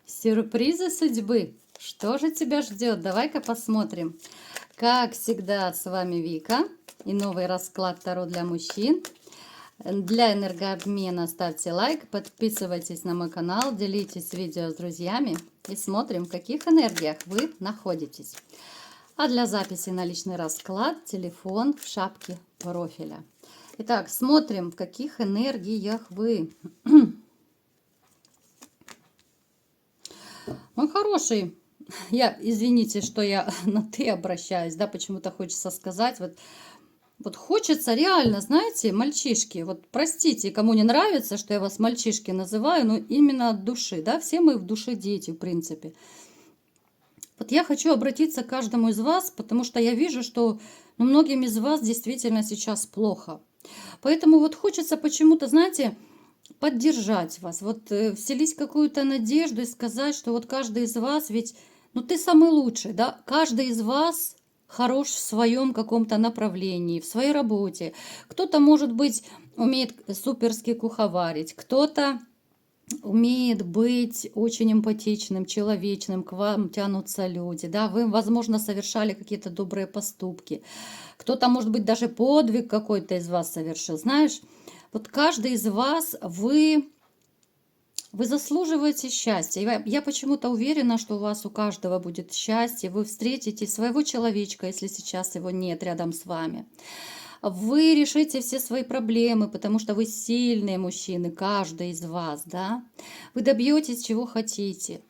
Сюрпризы судьбы. Что же тебя ждет? Давай-ка посмотрим. Как всегда, с вами Вика и новый расклад Таро для мужчин. Для энергообмена ставьте лайк, подписывайтесь на мой канал, делитесь видео с друзьями и смотрим, в каких энергиях вы находитесь. А для записи на личный расклад телефон в шапке профиля. Итак, смотрим, в каких энергиях вы. Мой хороший, извините, что я на «ты» обращаюсь, да, почему-то хочется сказать, вот хочется реально, знаете, мальчишки, вот простите, кому не нравится, что я вас мальчишки называю, но именно от души, да, все мы в душе дети, в принципе. Вот я хочу обратиться к каждому из вас, потому что я вижу, что многим из вас действительно сейчас плохо. Поэтому вот хочется почему-то, знаете, поддержать вас, вот вселить какую-то надежду и сказать, что вот каждый из вас, ведь, ты самый лучший, да, каждый из вас хорош в своем каком-то направлении, в своей работе. Кто-то, может быть, умеет суперски куховарить, кто-то умеет быть очень эмпатичным, человечным, к вам тянутся люди, да, вы, возможно, совершали какие-то добрые поступки, кто-то, может быть, даже подвиг какой-то из вас совершил, знаешь, вот каждый из вас, вы заслуживаете счастья. Я почему-то уверена, что у вас у каждого будет счастье, вы встретите своего человечка, если сейчас его нет рядом с вами. Вы решите все свои проблемы, потому что вы сильные мужчины, каждый из вас, да. Вы добьетесь, чего хотите.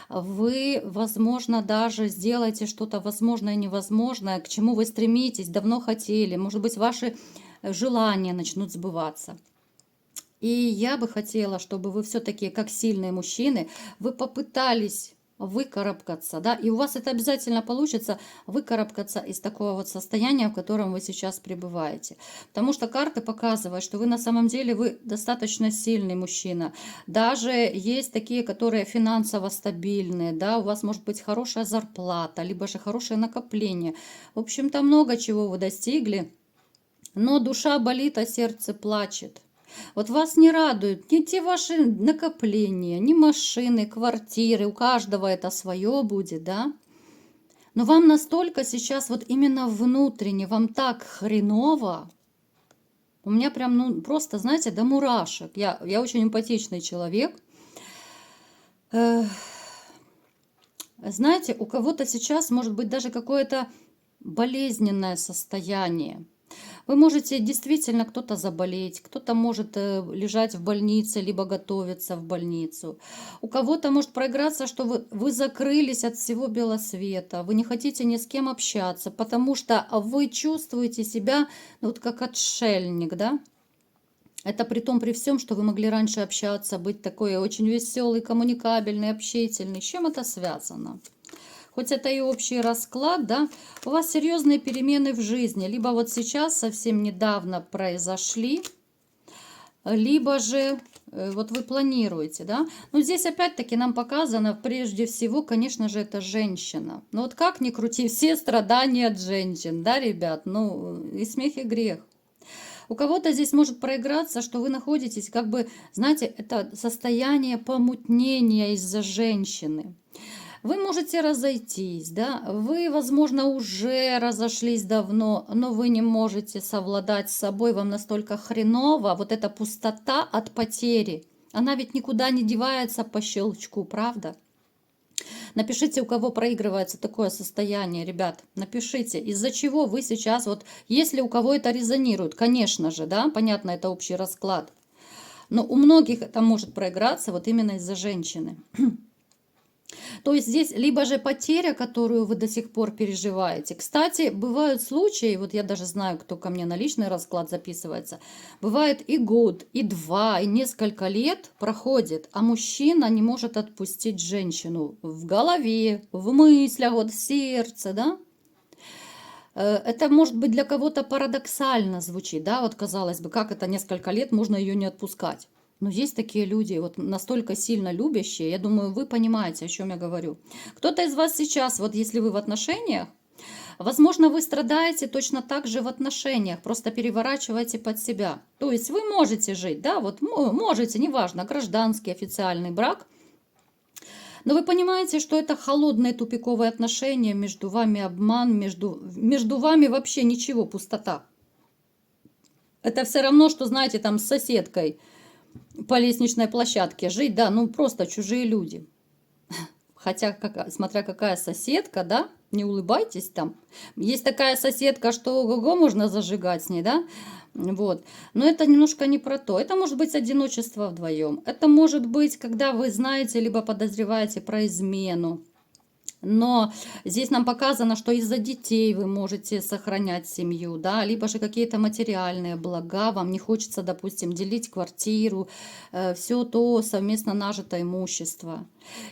Вы, возможно, даже сделаете что-то возможное и невозможное, к чему вы стремитесь, давно хотели. Может быть, ваши желания начнут сбываться. И я бы хотела, чтобы вы все-таки, как сильные мужчины, вы попытались выкарабкаться, да, и у вас это обязательно получится, выкарабкаться из такого вот состояния, в котором вы сейчас пребываете. Потому что карты показывают, что вы на самом деле, вы достаточно сильный мужчина. Даже есть такие, которые финансово стабильные, да, у вас может быть хорошая зарплата, либо же хорошее накопление. В общем-то, много чего вы достигли, но душа болит, а сердце плачет. Вот вас не радуют ни те ваши накопления, ни машины, квартиры, у каждого это свое будет, да? Но вам настолько сейчас вот именно внутренне, вам так хреново, у меня прям, просто, знаете, до мурашек. Я очень эмпатичный человек. Знаете, у кого-то сейчас может быть даже какое-то болезненное состояние. Вы можете действительно кто-то заболеть, кто-то может лежать в больнице, либо готовиться в больницу. У кого-то может проиграться, что вы закрылись от всего белого света, вы не хотите ни с кем общаться, потому что вы чувствуете себя вот как отшельник, да? Это при том, при всем, что вы могли раньше общаться, быть такой очень веселый, коммуникабельный, общительный. С чем это связано? Хоть это и общий расклад, да, у вас серьезные перемены в жизни. Либо вот сейчас, совсем недавно произошли, либо же вот вы планируете, да. Но здесь опять-таки нам показано, прежде всего, конечно же, это женщина. Но вот как ни крути, все страдания от женщин, да, ребят, и смех, и грех. У кого-то здесь может проиграться, что вы находитесь, как бы, знаете, это состояние помутнения из-за женщины. Вы можете разойтись, да, вы, возможно, уже разошлись давно, но вы не можете совладать с собой, вам настолько хреново, вот эта пустота от потери, она ведь никуда не девается по щелчку, правда? Напишите, у кого проигрывается такое состояние, ребят, напишите, из-за чего вы сейчас, вот если у кого это резонирует, конечно же, да, понятно, это общий расклад, но у многих это может проиграться вот именно из-за женщины. То есть здесь либо же потеря, которую вы до сих пор переживаете. Кстати, бывают случаи, вот я даже знаю, кто ко мне на личный расклад записывается, бывает и год, и два, и несколько лет проходит, а мужчина не может отпустить женщину в голове, в мыслях, вот в сердце, да? Это может быть для кого-то парадоксально звучит, да, вот казалось бы, как это несколько лет можно ее не отпускать. Но есть такие люди, вот настолько сильно любящие, я думаю, вы понимаете, о чем я говорю. Кто-то из вас сейчас, вот если вы в отношениях, возможно, вы страдаете точно так же в отношениях, просто переворачиваете под себя. То есть вы можете жить, да, вот можете, неважно, гражданский, официальный брак, Но вы понимаете, что это холодные тупиковые отношения, между вами обман, между вами вообще ничего, пустота. Это все равно, что, знаете, там с соседкой по лестничной площадке жить, да, ну просто чужие люди. Хотя, смотря какая соседка, да, не улыбайтесь там. Есть такая соседка, что ого-го можно зажигать с ней, да, вот. Но это немножко не про то. Это может быть одиночество вдвоем. Это может быть, когда вы знаете, либо подозреваете про измену. Но здесь нам показано, что из-за детей вы можете сохранять семью, да, либо же какие-то материальные блага, вам не хочется, допустим, делить квартиру, все то совместно нажитое имущество.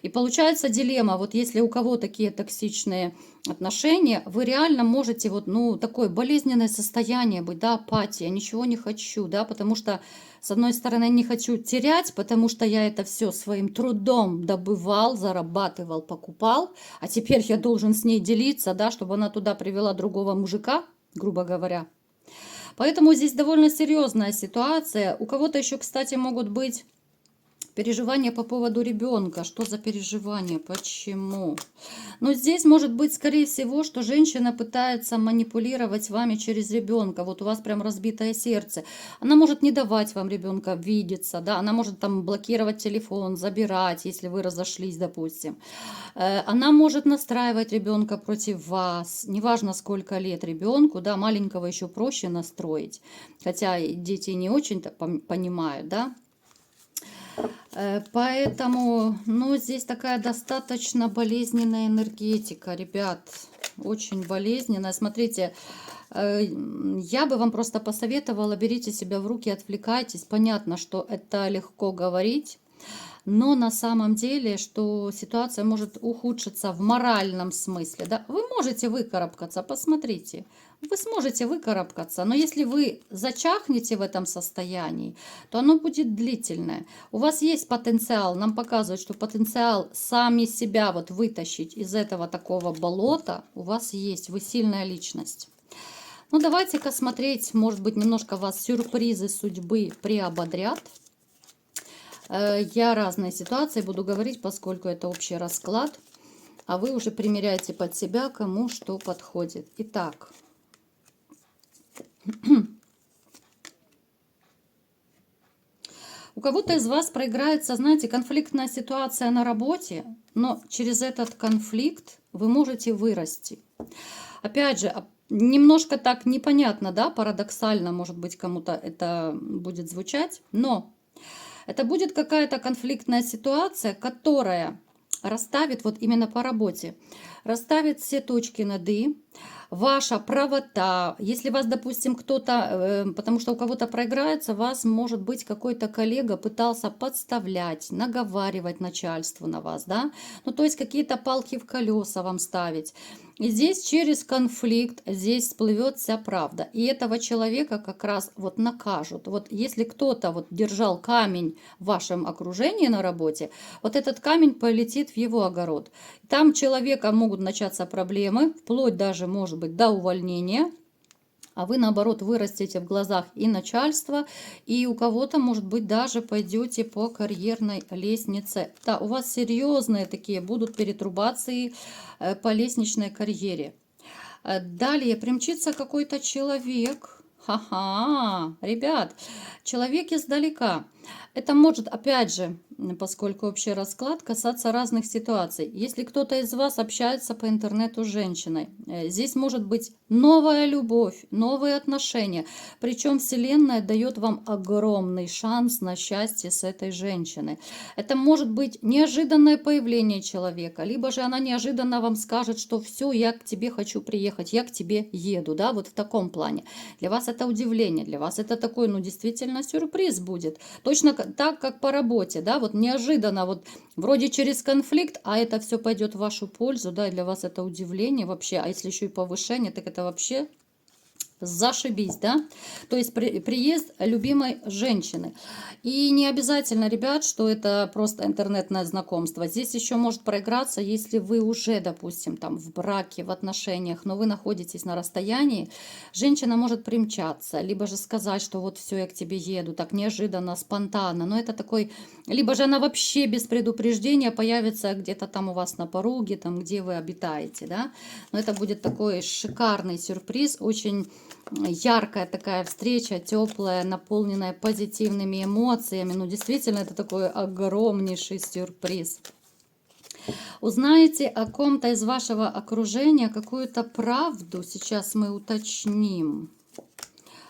И получается дилемма, вот если у кого такие токсичные отношения, вы реально можете вот, ну, такое болезненное состояние быть, да, апатия, ничего не хочу, да, потому что с одной стороны, не хочу терять, потому что я это все своим трудом добывал, зарабатывал, покупал, а теперь я должен с ней делиться, да, чтобы она туда привела другого мужика, грубо говоря. Поэтому здесь довольно серьезная ситуация. У кого-то еще, кстати, могут быть переживания по поводу ребенка. Что за переживания? Почему? Но здесь может быть, скорее всего, что женщина пытается манипулировать вами через ребенка. Вот у вас прям разбитое сердце. Она может не давать вам ребенка видеться, да, она может там блокировать телефон, забирать, если вы разошлись, допустим. Она может настраивать ребенка против вас. Неважно, сколько лет ребенку, да, маленького еще проще настроить. Хотя дети не очень-то понимают, да. Поэтому, ну, здесь такая достаточно болезненная энергетика, ребят, очень болезненная. Смотрите, я бы вам просто посоветовала, берите себя в руки, отвлекайтесь. Понятно, что это легко говорить, но на самом деле, что ситуация может ухудшиться в моральном смысле, да, вы можете выкарабкаться, посмотрите, вы сможете выкарабкаться, но если вы зачахнете в этом состоянии, то оно будет длительное. У вас есть потенциал, нам показывают, что потенциал сами себя вот вытащить из этого такого болота у вас есть, вы сильная личность. Ну, давайте-ка смотреть, может быть, немножко вас сюрпризы судьбы приободрят. Я разные ситуации буду говорить, поскольку это общий расклад, а вы уже примеряете под себя, кому что подходит. Итак, у кого-то из вас проиграется, знаете, конфликтная ситуация на работе, но через этот конфликт вы можете вырасти. Опять же, немножко так непонятно, да, парадоксально, может быть, кому-то это будет звучать, но это будет какая-то конфликтная ситуация, которая расставит вот именно по работе, расставит все точки над «и», ваша правота. Если вас, допустим, кто-то, потому что у кого-то проиграется, вас, может быть, какой-то коллега пытался подставлять, наговаривать начальству на вас, да, ну, то есть какие-то палки в колеса вам ставить. И здесь через конфликт, здесь всплывет вся правда. И этого человека как раз вот накажут. Вот если кто-то вот держал камень в вашем окружении на работе, вот этот камень полетит в его огород. Там человека могут начаться проблемы, вплоть даже, может быть, до увольнения. А вы, наоборот, вырастете в глазах и начальства, и у кого-то, может быть, даже пойдете по карьерной лестнице. Да, у вас серьезные такие будут перетрубации по лестничной карьере. Далее примчится какой-то человек. Ха-ха, ребят, человек издалека. Это может, опять же, поскольку общий расклад, касаться разных ситуаций. Если кто-то из вас общается по интернету с женщиной, здесь может быть новая любовь, новые отношения. Причем Вселенная дает вам огромный шанс на счастье с этой женщиной. Это может быть неожиданное появление человека, либо же она неожиданно вам скажет, что все, я к тебе хочу приехать, я к тебе еду, да, вот в таком плане. Для вас это удивление, для вас это такой, ну, действительно сюрприз будет. Точно так, как по работе, да, вот неожиданно, вот вроде через конфликт, а это все пойдет в вашу пользу, да, и для вас это удивление вообще, а если еще и повышение, так это вообще Зашибись, да? То есть приезд любимой женщины. И не обязательно, ребят, что это просто интернетное знакомство. Здесь еще может проиграться, если вы уже, допустим, там в браке, в отношениях, но вы находитесь на расстоянии, женщина может примчаться, либо же сказать, что вот все, я к тебе еду, так неожиданно, спонтанно. Но это такой, либо же она вообще без предупреждения появится где-то там у вас на пороге, там, где вы обитаете, да? Но это будет такой шикарный сюрприз, очень яркая такая встреча, теплая, наполненная позитивными эмоциями. Ну, действительно, это такой огромнейший сюрприз. Узнаете о ком-то из вашего окружения какую-то правду. Сейчас мы уточним.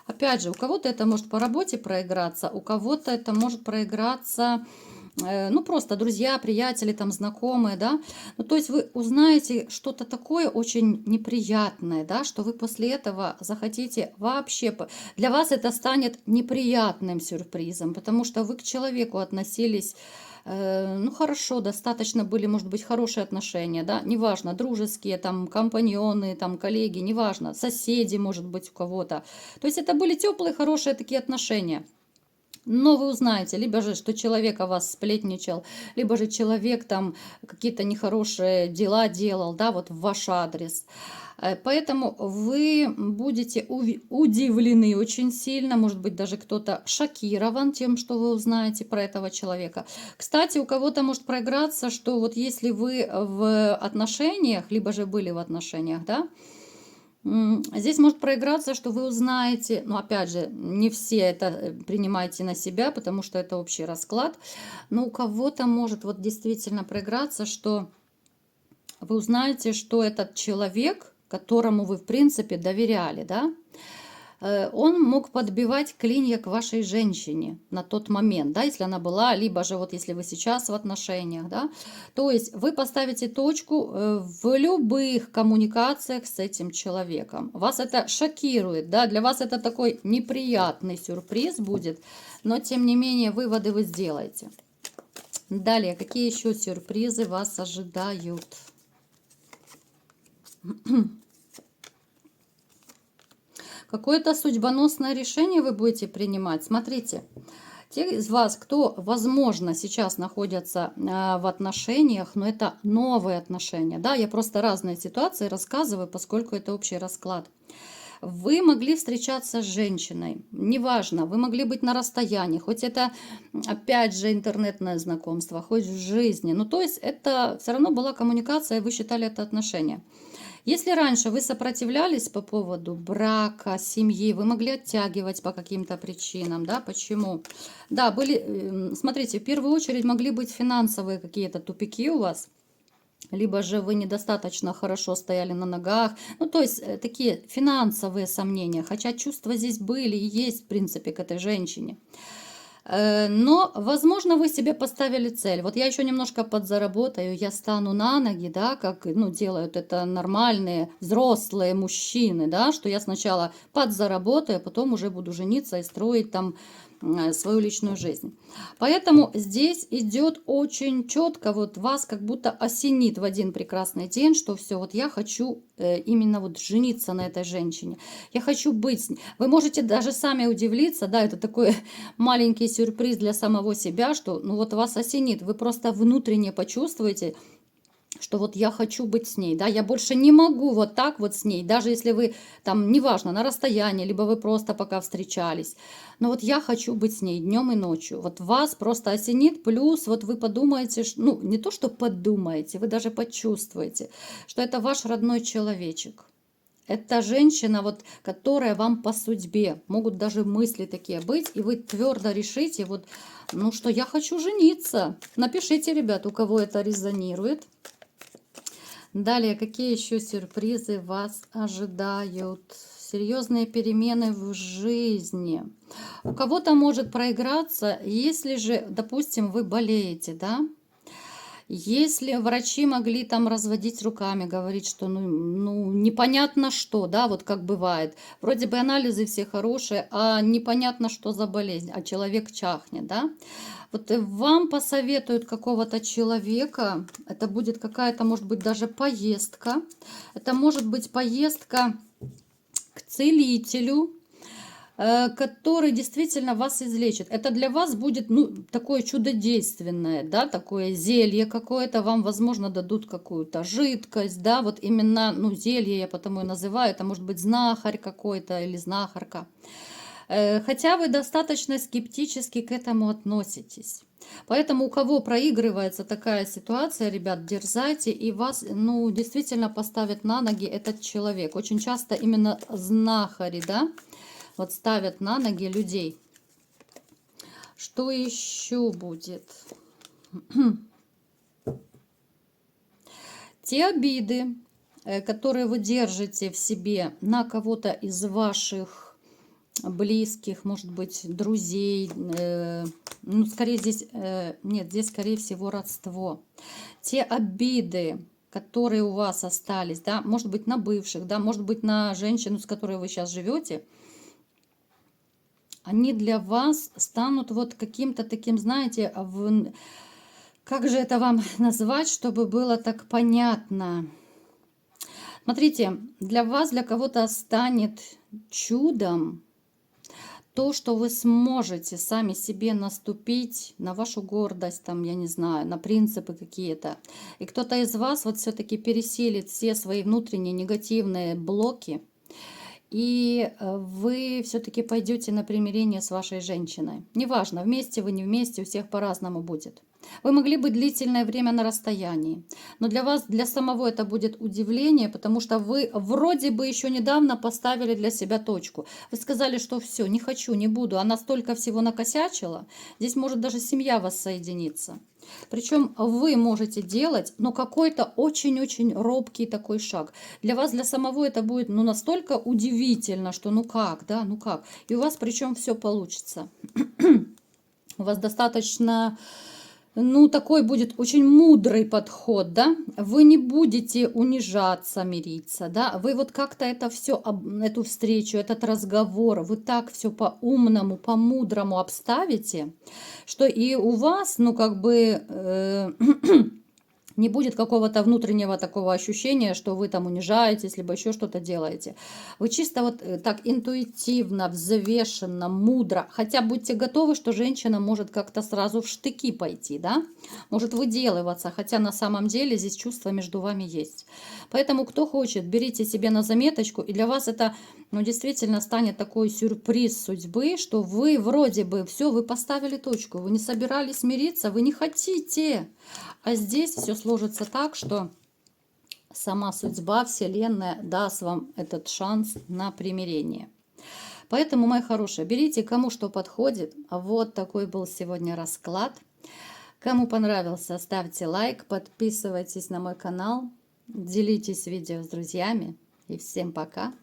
Опять же, у кого-то это может по работе проиграться, у кого-то это может проиграться, ну, просто друзья, приятели, там, знакомые, да. Ну, то есть вы узнаете что-то такое очень неприятное, да, что вы после этого захотите вообще... Для вас это станет неприятным сюрпризом, потому что вы к человеку относились... Ну, хорошо, достаточно были, может быть, хорошие отношения, да, неважно, дружеские, там, компаньоны, там, коллеги, неважно, соседи, может быть, у кого-то. То есть это были теплые, хорошие такие отношения. Но вы узнаете, либо же, что человек о вас сплетничал, либо же человек там какие-то нехорошие дела делал, да, вот в ваш адрес. Поэтому вы будете удивлены очень сильно, может быть, даже кто-то шокирован тем, что вы узнаете про этого человека. Кстати, у кого-то может проиграться, что вот если вы в отношениях, либо же были в отношениях, да, здесь может проиграться, что вы узнаете, ну, опять же, не все это принимайте на себя, потому что это общий расклад, но у кого-то может вот действительно проиграться, что вы узнаете, что этот человек, которому вы, в принципе, доверяли, да, он мог подбивать клинья к вашей женщине на тот момент, да, если она была, либо же вот если вы сейчас в отношениях, да, то есть вы поставите точку в любых коммуникациях с этим человеком. Вас это шокирует, да, для вас это такой неприятный сюрприз будет, но тем не менее выводы вы сделаете. Далее, какие еще сюрпризы вас ожидают? Какое-то судьбоносное решение вы будете принимать. Смотрите, те из вас, кто, возможно, сейчас находятся в отношениях, но это новые отношения, да, я просто разные ситуации рассказываю, поскольку это общий расклад. Вы могли встречаться с женщиной, неважно, вы могли быть на расстоянии, хоть это, опять же, интернетное знакомство, хоть в жизни, ну, то есть это все равно была коммуникация, и вы считали это отношения. Если раньше вы сопротивлялись по поводу брака, семьи, вы могли оттягивать по каким-то причинам, да, почему? Да, были, смотрите, в первую очередь могли быть финансовые какие-то тупики у вас, либо же вы недостаточно хорошо стояли на ногах, ну, то есть такие финансовые сомнения, хотя чувства здесь были и есть, в принципе, к этой женщине. Но, возможно, вы себе поставили цель. Вот я еще немножко подзаработаю, я стану на ноги, да, как, ну, делают это нормальные взрослые мужчины, да, что я сначала подзаработаю, а потом уже буду жениться и строить там свою личную жизнь. Поэтому здесь идет очень четко, вот вас как будто осенит в один прекрасный день, что все, вот я хочу именно вот жениться на этой женщине. Я хочу быть с ней. Вы можете даже сами удивиться, да, это такой маленький сюрприз для самого себя, что ну вот вас осенит, вы просто внутренне почувствуете, что вот я хочу быть с ней, да, я больше не могу вот так вот с ней, даже если вы там, неважно, на расстоянии, либо вы просто пока встречались, но вот я хочу быть с ней днем и ночью, вот вас просто осенит, плюс вот вы подумаете, ну, не то, что подумаете, вы даже почувствуете, что это ваш родной человечек. Это женщина, вот, которая вам по судьбе, могут даже мысли такие быть, и вы твердо решите, вот, ну, что я хочу жениться. Напишите, ребят, у кого это резонирует. Далее, какие еще сюрпризы вас ожидают? Серьезные перемены в жизни. У кого-то может проиграться, если же, допустим, вы болеете, да? Если врачи могли там разводить руками, говорить, что ну непонятно что, да, вот как бывает. Вроде бы анализы все хорошие, а непонятно, что за болезнь, а человек чахнет, да. Вот вам посоветуют какого-то человека, это будет какая-то, может быть, даже поездка. Это может быть поездка к целителю, который действительно вас излечит. Это для вас будет, ну, такое чудодейственное, да, такое зелье какое-то, вам, возможно, дадут какую-то жидкость, да, вот именно, ну, зелье я потому и называю, это может быть знахарь какой-то или знахарка. Хотя вы достаточно скептически к этому относитесь. Поэтому у кого проигрывается такая ситуация, ребят, дерзайте, и вас, ну, действительно поставит на ноги этот человек. Очень часто именно знахари, да, вот ставят на ноги людей. Что еще будет? Те обиды, которые вы держите в себе на кого-то из ваших близких, может быть, друзей, ну, скорее здесь, нет, здесь, скорее всего, родство. Те обиды, которые у вас остались, да, может быть, на бывших, да, может быть, на женщину, с которой вы сейчас живете, они для вас станут вот каким-то таким, знаете, как же это вам назвать, чтобы было так понятно? Смотрите, для вас, для кого-то станет чудом то, что вы сможете сами себе наступить на вашу гордость, там, я не знаю, на принципы какие-то. И кто-то из вас вот все-таки пересилит все свои внутренние негативные блоки, и вы все-таки пойдете на примирение с вашей женщиной. Неважно, вместе вы, не вместе, у всех по-разному будет. Вы могли быть длительное время на расстоянии, но для вас, для самого это будет удивление, потому что вы вроде бы еще недавно поставили для себя точку. Вы сказали, что все, не хочу, не буду, она столько всего накосячила. Здесь может даже семья воссоединиться. Причем вы можете делать, но какой-то очень-очень робкий такой шаг. Для вас, для самого это будет, ну, настолько удивительно, что ну как, да, ну как. И у вас причем все получится. У вас достаточно, ну, такой будет очень мудрый подход, да. Вы не будете унижаться, мириться, да. Вы вот как-то это все, эту встречу, этот разговор, вы так все по-умному, по-мудрому обставите, что и у вас, ну, как бы не будет какого-то внутреннего такого ощущения, что вы там унижаетесь, либо еще что-то делаете. Вы чисто вот так интуитивно, взвешенно, мудро, хотя будьте готовы, что женщина может как-то сразу в штыки пойти, да, может выделываться, хотя на самом деле здесь чувство между вами есть. Поэтому, кто хочет, берите себе на заметочку, и для вас это, ну, действительно станет такой сюрприз судьбы, что вы вроде бы все, вы поставили точку, вы не собирались мириться, вы не хотите. А здесь все сложится так, что сама судьба, Вселенная даст вам этот шанс на примирение. Поэтому, мои хорошие, берите кому что подходит. Вот такой был сегодня расклад. Кому понравился, ставьте лайк, подписывайтесь на мой канал, делитесь видео с друзьями. И всем пока!